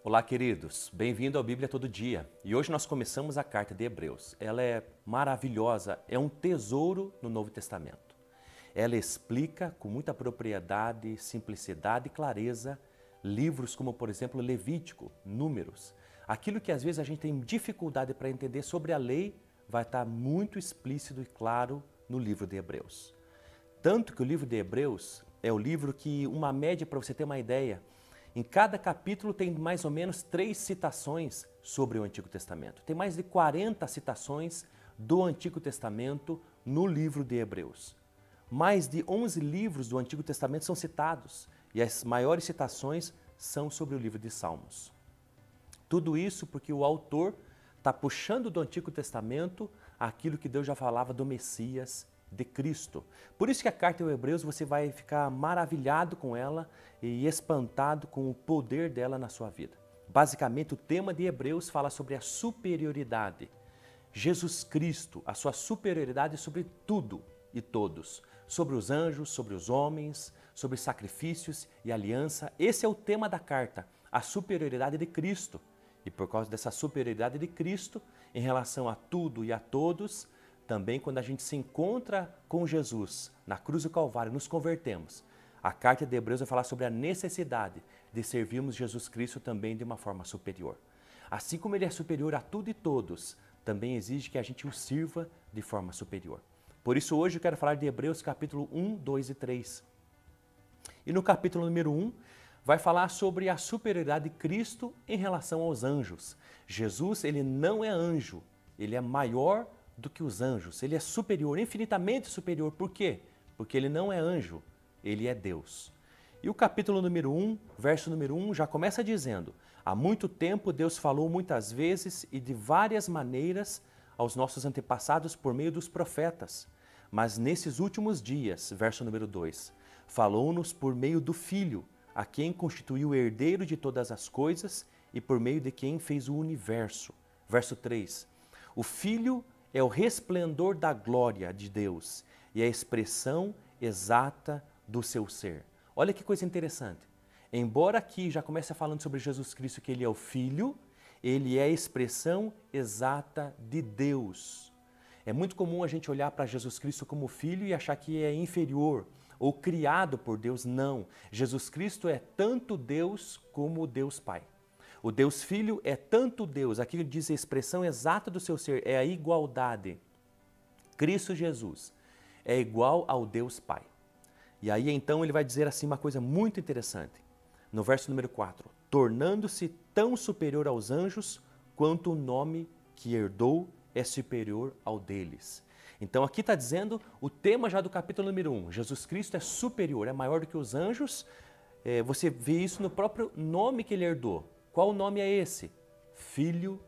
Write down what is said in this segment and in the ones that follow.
Olá, queridos. Bem-vindo ao Bíblia Todo Dia. E hoje nós começamos a carta de Hebreus. Ela é maravilhosa, é um tesouro no Novo Testamento. Ela explica com muita propriedade, simplicidade e clareza livros como, por exemplo, Levítico, Números. Aquilo que às vezes a gente tem dificuldade para entender sobre a lei vai estar muito explícito e claro no livro de Hebreus. Tanto que o livro de Hebreus é o livro que, uma média para você ter uma ideia, em cada capítulo tem mais ou menos 3 citações sobre o Antigo Testamento. Tem mais de 40 citações do Antigo Testamento no livro de Hebreus. Mais de 11 livros do Antigo Testamento são citados e as maiores citações são sobre o livro de Salmos. Tudo isso porque o autor está puxando do Antigo Testamento aquilo que Deus já falava do Messias, de Cristo. Por isso que a carta aos Hebreus você vai ficar maravilhado com ela e espantado com o poder dela na sua vida. Basicamente, o tema de Hebreus fala sobre a superioridade. Jesus Cristo, a sua superioridade sobre tudo e todos. Sobre os anjos, sobre os homens, sobre sacrifícios e aliança. Esse é o tema da carta, a superioridade de Cristo. E por causa dessa superioridade de Cristo, em relação a tudo e a todos, também quando a gente se encontra com Jesus na cruz do Calvário, nos convertemos. A carta de Hebreus vai falar sobre a necessidade de servirmos Jesus Cristo também de uma forma superior. Assim como Ele é superior a tudo e todos, também exige que a gente o sirva de forma superior. Por isso hoje eu quero falar de Hebreus capítulo 1, 2 e 3. E no capítulo número 1 vai falar sobre a superioridade de Cristo em relação aos anjos. Jesus, Ele não é anjo, Ele é maior do que os anjos. Ele é superior, infinitamente superior. Por quê? Porque Ele não é anjo, Ele é Deus. E o capítulo número 1, verso número 1, já começa dizendo: há muito tempo Deus falou muitas vezes e de várias maneiras aos nossos antepassados por meio dos profetas. Mas nesses últimos dias, verso número 2, falou-nos por meio do Filho, a quem constituiu o herdeiro de todas as coisas e por meio de quem fez o universo. Verso 3, o Filho é o resplendor da glória de Deus e a expressão exata do seu ser. Olha que coisa interessante. Embora aqui já comece falando sobre Jesus Cristo, que Ele é o Filho, Ele é a expressão exata de Deus. É muito comum a gente olhar para Jesus Cristo como Filho e achar que é inferior ou criado por Deus. Não. Jesus Cristo é tanto Deus como Deus Pai. O Deus Filho é tanto Deus, aqui diz a expressão exata do seu ser, é a igualdade. Cristo Jesus é igual ao Deus Pai. E aí então ele vai dizer assim uma coisa muito interessante, no verso número 4, tornando-se tão superior aos anjos, quanto o nome que herdou é superior ao deles. Então aqui está dizendo o tema já do capítulo número 1, Jesus Cristo é superior, é maior do que os anjos, você vê isso no próprio nome que ele herdou. Qual o nome é esse? Filho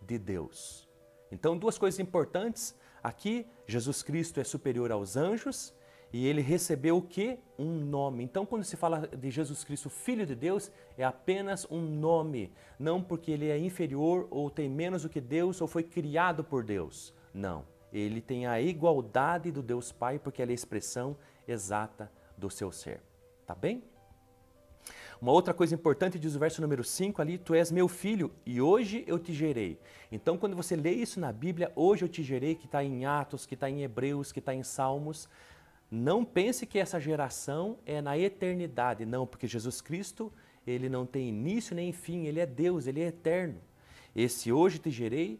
de Deus. Então, duas coisas importantes. Aqui, Jesus Cristo é superior aos anjos e ele recebeu o quê? Um nome. Então, quando se fala de Jesus Cristo, Filho de Deus, é apenas um nome. Não porque ele é inferior ou tem menos do que Deus ou foi criado por Deus. Não. Ele tem a igualdade do Deus Pai porque ele é a expressão exata do seu ser. Tá bem? Uma outra coisa importante diz o verso número 5 ali, tu és meu filho e hoje eu te gerei. Então quando você lê isso na Bíblia, hoje eu te gerei, que está em Atos, que está em Hebreus, que está em Salmos, não pense que essa geração é na eternidade, não, porque Jesus Cristo, ele não tem início nem fim, ele é Deus, ele é eterno. Esse hoje te gerei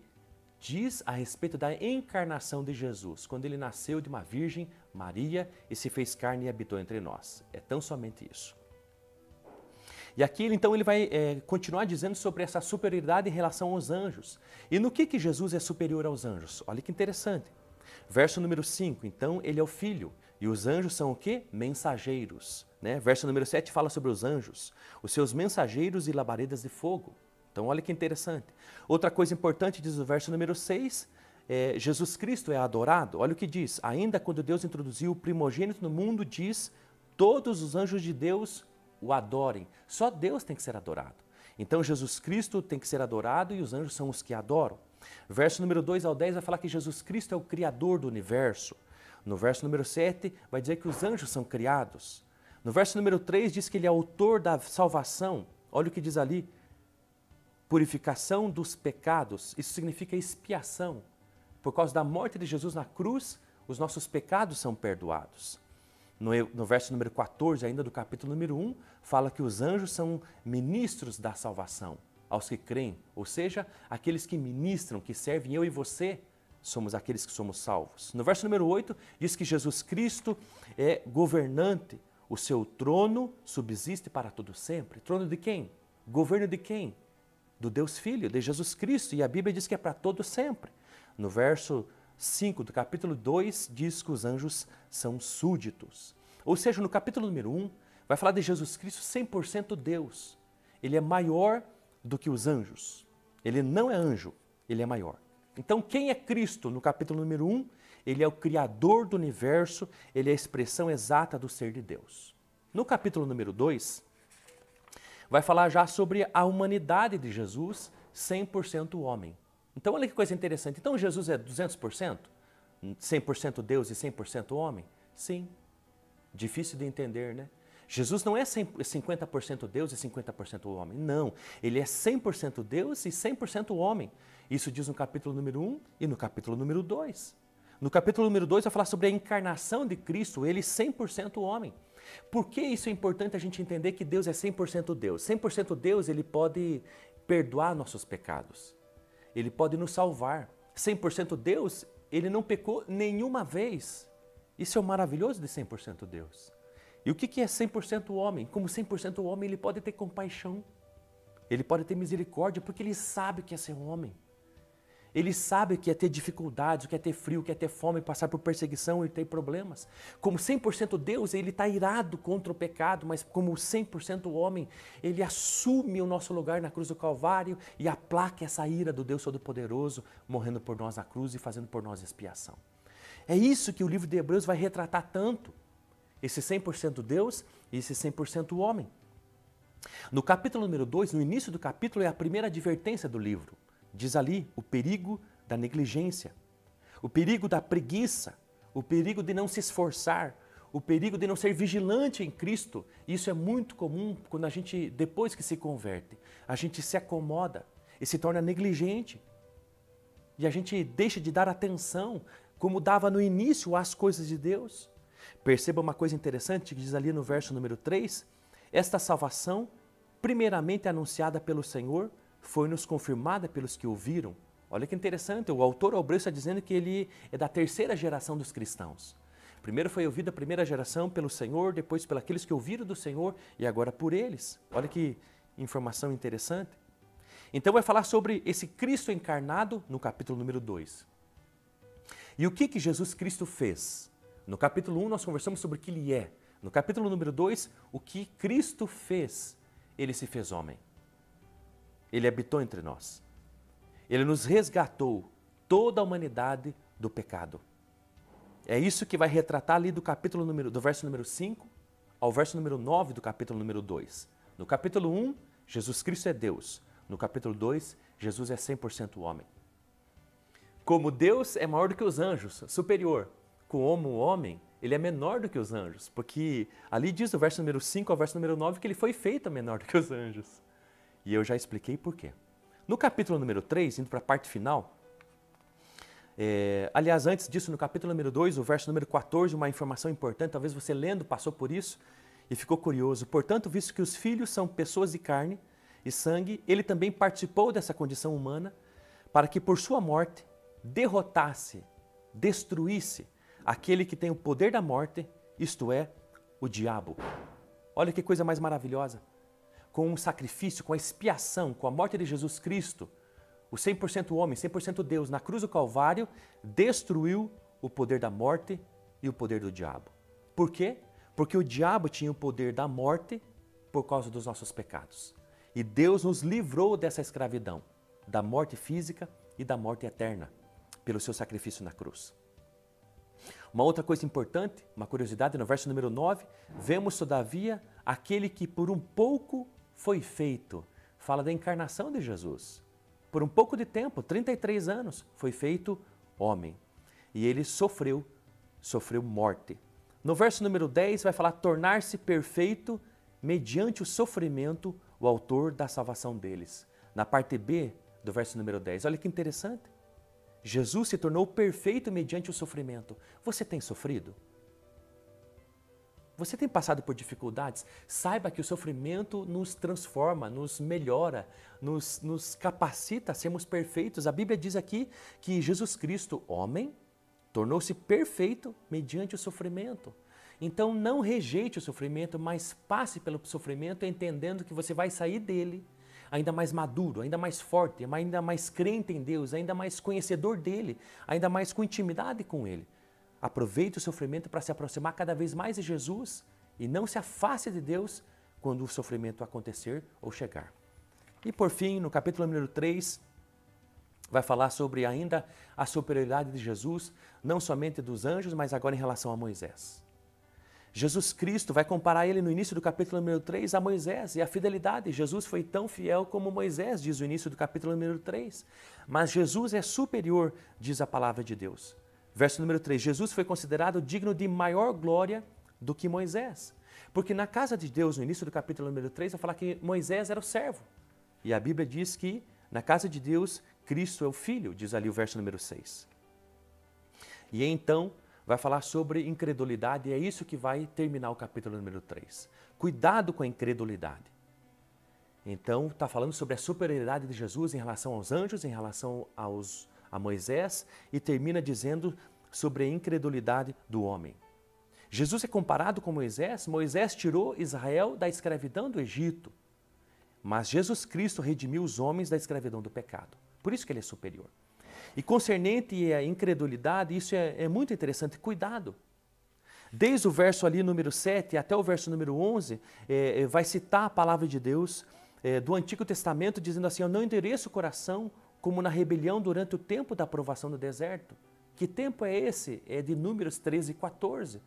diz a respeito da encarnação de Jesus, quando ele nasceu de uma virgem, Maria, e se fez carne e habitou entre nós. É tão somente isso. E aqui, então, ele vai continuar dizendo sobre essa superioridade em relação aos anjos. E no que Jesus é superior aos anjos? Olha que interessante. Verso número 5, então, ele é o Filho. E os anjos são o quê? Mensageiros. Né? Verso número 7 fala sobre os anjos. Os seus mensageiros e labaredas de fogo. Então, olha que interessante. Outra coisa importante, diz o verso número 6, Jesus Cristo é adorado. Olha o que diz. Ainda quando Deus introduziu o primogênito no mundo, diz, todos os anjos de Deus o adorem. Só Deus tem que ser adorado. Então Jesus Cristo tem que ser adorado e os anjos são os que adoram. Verso número 2 ao 10 vai falar que Jesus Cristo é o Criador do universo. No verso número 7 vai dizer que os anjos são criados. No verso número 3 diz que ele é autor da salvação. Olha o que diz ali. purificação dos pecados, isso significa expiação. Por causa da morte de Jesus na cruz, os nossos pecados são perdoados. No verso número 14, ainda do capítulo número 1, fala que os anjos são ministros da salvação aos que creem, ou seja, aqueles que ministram, que servem. Eu e você somos aqueles que somos salvos. No verso número 8, diz que Jesus Cristo é governante, o seu trono subsiste para todo sempre. Trono de quem? Governo de quem? Do Deus Filho, de Jesus Cristo, e a Bíblia diz que é para todo sempre. No verso 5 do capítulo 2, diz que os anjos são súditos. Ou seja, no capítulo número 1, vai falar de Jesus Cristo 100% Deus. Ele é maior do que os anjos. Ele não é anjo, ele é maior. Então, quem é Cristo no capítulo número 1? Ele é o Criador do universo, ele é a expressão exata do ser de Deus. No capítulo número 2, vai falar já sobre a humanidade de Jesus, 100% homem. Então, olha que coisa interessante. Então, Jesus é 200%? 100% Deus e 100% homem? Sim. Difícil de entender, né? Jesus não é 50% Deus e 50% homem. Não. Ele é 100% Deus e 100% homem. Isso diz no capítulo número 1 e no capítulo número 2. No capítulo número 2 vai falar sobre a encarnação de Cristo, ele 100% homem. Por que isso é importante a gente entender que Deus é 100% Deus? 100% Deus, ele pode perdoar nossos pecados. Ele pode nos salvar. 100% Deus, ele não pecou nenhuma vez. Isso é o maravilhoso de 100% Deus. E o que é 100% homem? Como 100% homem, ele pode ter compaixão. Ele pode ter misericórdia, porque ele sabe o que é ser homem. Ele sabe o que é ter dificuldades, o que é ter frio, o que é ter fome, passar por perseguição e ter problemas. Como 100% Deus, ele está irado contra o pecado, mas como 100% homem, ele assume o nosso lugar na cruz do Calvário e aplaca essa ira do Deus Todo-Poderoso, morrendo por nós na cruz e fazendo por nós expiação. É isso que o livro de Hebreus vai retratar tanto, esse 100% Deus e esse 100% homem. No capítulo número 2, no início do capítulo, é a primeira advertência do livro. Diz ali o perigo da negligência, o perigo da preguiça, o perigo de não se esforçar, o perigo de não ser vigilante em Cristo. Isso é muito comum quando a gente, depois que se converte, a gente se acomoda e se torna negligente. E a gente deixa de dar atenção, como dava no início, às coisas de Deus. Perceba uma coisa interessante que diz ali no verso número 3, esta salvação, primeiramente anunciada pelo Senhor, foi-nos confirmada pelos que ouviram. Olha que interessante, o autor Hebreus está dizendo que ele é da terceira geração dos cristãos. Primeiro foi ouvida a primeira geração pelo Senhor, depois pelos aqueles que ouviram do Senhor e agora por eles. Olha que informação interessante. Então vai falar sobre esse Cristo encarnado no capítulo número 2. E o que Jesus Cristo fez? No capítulo 1 nós conversamos sobre o que ele é. No capítulo número 2, o que Cristo fez? Ele se fez homem. Ele habitou entre nós. Ele nos resgatou toda a humanidade do pecado. É isso que vai retratar ali do verso número 5 ao verso número 9 do capítulo número 2. No capítulo 1, Jesus Cristo é Deus. No capítulo 2, Jesus é 100% homem. Como Deus é maior do que os anjos, superior. Como o homem, ele é menor do que os anjos. Porque ali diz do verso número 5 ao verso número 9 que ele foi feito menor do que os anjos. E eu já expliquei por quê. No capítulo número 3, indo para a parte final, aliás, antes disso, no capítulo número 2, o verso número 14, uma informação importante, talvez você lendo passou por isso e ficou curioso. Portanto, visto que os filhos são pessoas de carne e sangue, ele também participou dessa condição humana para que por sua morte derrotasse, destruísse aquele que tem o poder da morte, isto é, o diabo. Olha que coisa mais maravilhosa. Com um sacrifício, com a expiação, com a morte de Jesus Cristo, o 100% homem, 100% Deus, na cruz do Calvário, destruiu o poder da morte e o poder do diabo. Por quê? Porque o diabo tinha o poder da morte por causa dos nossos pecados. E Deus nos livrou dessa escravidão, da morte física e da morte eterna, pelo seu sacrifício na cruz. Uma outra coisa importante, uma curiosidade, no verso número 9, vemos, todavia, aquele que por um pouco foi feito. Fala da encarnação de Jesus. Por um pouco de tempo, 33 anos, foi feito homem. E ele sofreu morte. No verso número 10 vai falar tornar-se perfeito mediante o sofrimento, o autor da salvação deles. na parte B do verso número 10. Olha que interessante. Jesus se tornou perfeito mediante o sofrimento. Você tem sofrido? Você tem passado por dificuldades? Saiba que o sofrimento nos transforma, nos melhora, nos capacita a sermos perfeitos. A Bíblia diz aqui que Jesus Cristo, homem, tornou-se perfeito mediante o sofrimento. Então não rejeite o sofrimento, mas passe pelo sofrimento entendendo que você vai sair dele ainda mais maduro, ainda mais forte, ainda mais crente em Deus, ainda mais conhecedor dele, ainda mais com intimidade com ele. Aproveite o sofrimento para se aproximar cada vez mais de Jesus e não se afaste de Deus quando o sofrimento acontecer ou chegar. E por fim, no capítulo número 3, vai falar sobre ainda a superioridade de Jesus, não somente dos anjos, mas agora em relação a Moisés. Jesus Cristo vai comparar ele no início do capítulo número 3 a Moisés e a fidelidade. Jesus foi tão fiel como Moisés, diz o início do capítulo número 3. Mas Jesus é superior, diz a palavra de Deus. Verso número 3, Jesus foi considerado digno de maior glória do que Moisés. Porque na casa de Deus, no início do capítulo número 3, vai falar que Moisés era o servo. E a Bíblia diz que na casa de Deus, Cristo é o Filho, diz ali o verso número 6. E então vai falar sobre incredulidade, e é isso que vai terminar o capítulo número 3. Cuidado com a incredulidade. Então, está falando sobre a superioridade de Jesus em relação aos anjos, em relação a Moisés, e termina dizendo sobre a incredulidade do homem. Jesus é comparado com Moisés. Moisés tirou Israel da escravidão do Egito, mas Jesus Cristo redimiu os homens da escravidão do pecado. Por isso que ele é superior. E concernente à incredulidade, isso é muito interessante, cuidado. Desde o verso ali número 7 até o verso número 11, vai citar a palavra de Deus do Antigo Testamento, dizendo assim: eu não endureço o coração como na rebelião durante o tempo da provação no deserto. Que tempo é esse? É de Números 13 e 14.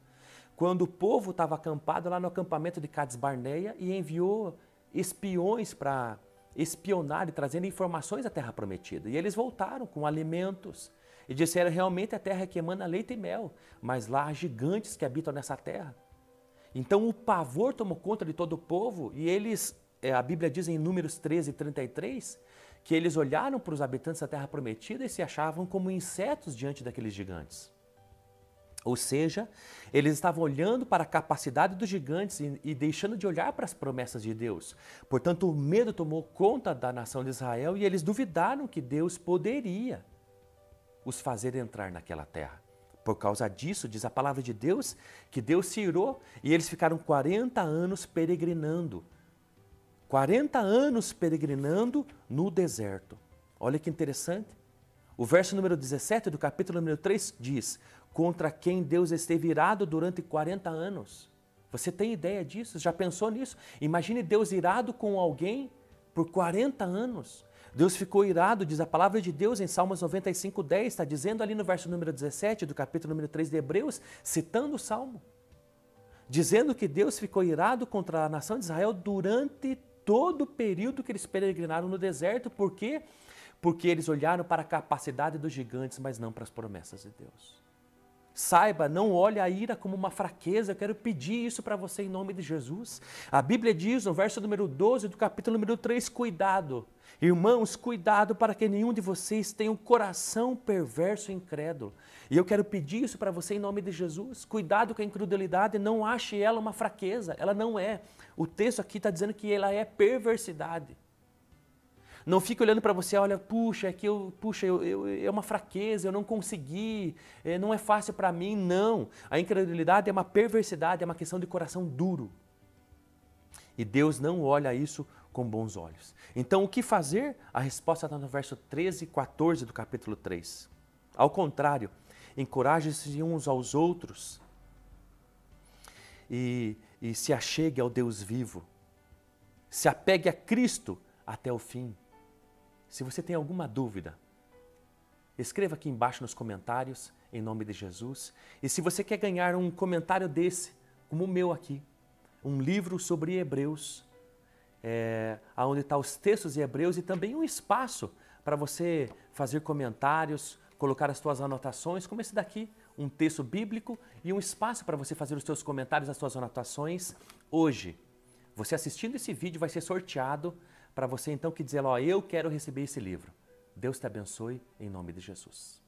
Quando o povo estava acampado lá no acampamento de Cades Barneia e enviou espiões para espionar e trazendo informações da terra prometida. E eles voltaram com alimentos e disseram: realmente a terra que emana leite e mel, mas lá há gigantes que habitam nessa terra. Então o pavor tomou conta de todo o povo e eles, a Bíblia diz em Números 13 e 33, que eles olharam para os habitantes da terra prometida e se achavam como insetos diante daqueles gigantes. Ou seja, eles estavam olhando para a capacidade dos gigantes e deixando de olhar para as promessas de Deus. Portanto, o medo tomou conta da nação de Israel e eles duvidaram que Deus poderia os fazer entrar naquela terra. Por causa disso, diz a palavra de Deus, que Deus se irou e eles ficaram 40 anos peregrinando. 40 anos peregrinando no deserto. Olha que interessante. O verso número 17 do capítulo número 3 diz: contra quem Deus esteve irado durante 40 anos. Você tem ideia disso? Já pensou nisso? Imagine Deus irado com alguém por 40 anos. Deus ficou irado, diz a palavra de Deus em Salmos 95, 10, está dizendo ali no verso número 17 do capítulo número 3 de Hebreus, citando o Salmo, dizendo que Deus ficou irado contra a nação de Israel durante todo o período que eles peregrinaram no deserto. Por quê? Porque eles olharam para a capacidade dos gigantes, mas não para as promessas de Deus. Saiba, não olhe a ira como uma fraqueza. Eu quero pedir isso para você em nome de Jesus. A Bíblia diz no verso número 12 do capítulo número 3, cuidado. Irmãos, cuidado para que nenhum de vocês tenha um coração perverso e incrédulo. E eu quero pedir isso para você em nome de Jesus. Cuidado com a incredulidade, não ache ela uma fraqueza. Ela não é. O texto aqui está dizendo que ela é perversidade. Não fique olhando para você, olha, é uma fraqueza, eu não consegui, não é fácil para mim. Não, a incredulidade é uma perversidade, é uma questão de coração duro. E Deus não olha isso com bons olhos. Então, o que fazer? A resposta está no verso 13 e 14 do capítulo 3. Ao contrário, encorajem-se uns aos outros e se achegue ao Deus vivo. Se apegue a Cristo até o fim. Se você tem alguma dúvida, escreva aqui embaixo nos comentários, em nome de Jesus. E se você quer ganhar um comentário desse, como o meu aqui, um livro sobre Hebreus, onde estão os textos de Hebreus e também um espaço para você fazer comentários, colocar as suas anotações, como esse daqui, um texto bíblico e um espaço para você fazer os seus comentários, as suas anotações. Hoje, você assistindo esse vídeo vai ser sorteado para você então que dizer, ó, eu quero receber esse livro. Deus te abençoe em nome de Jesus.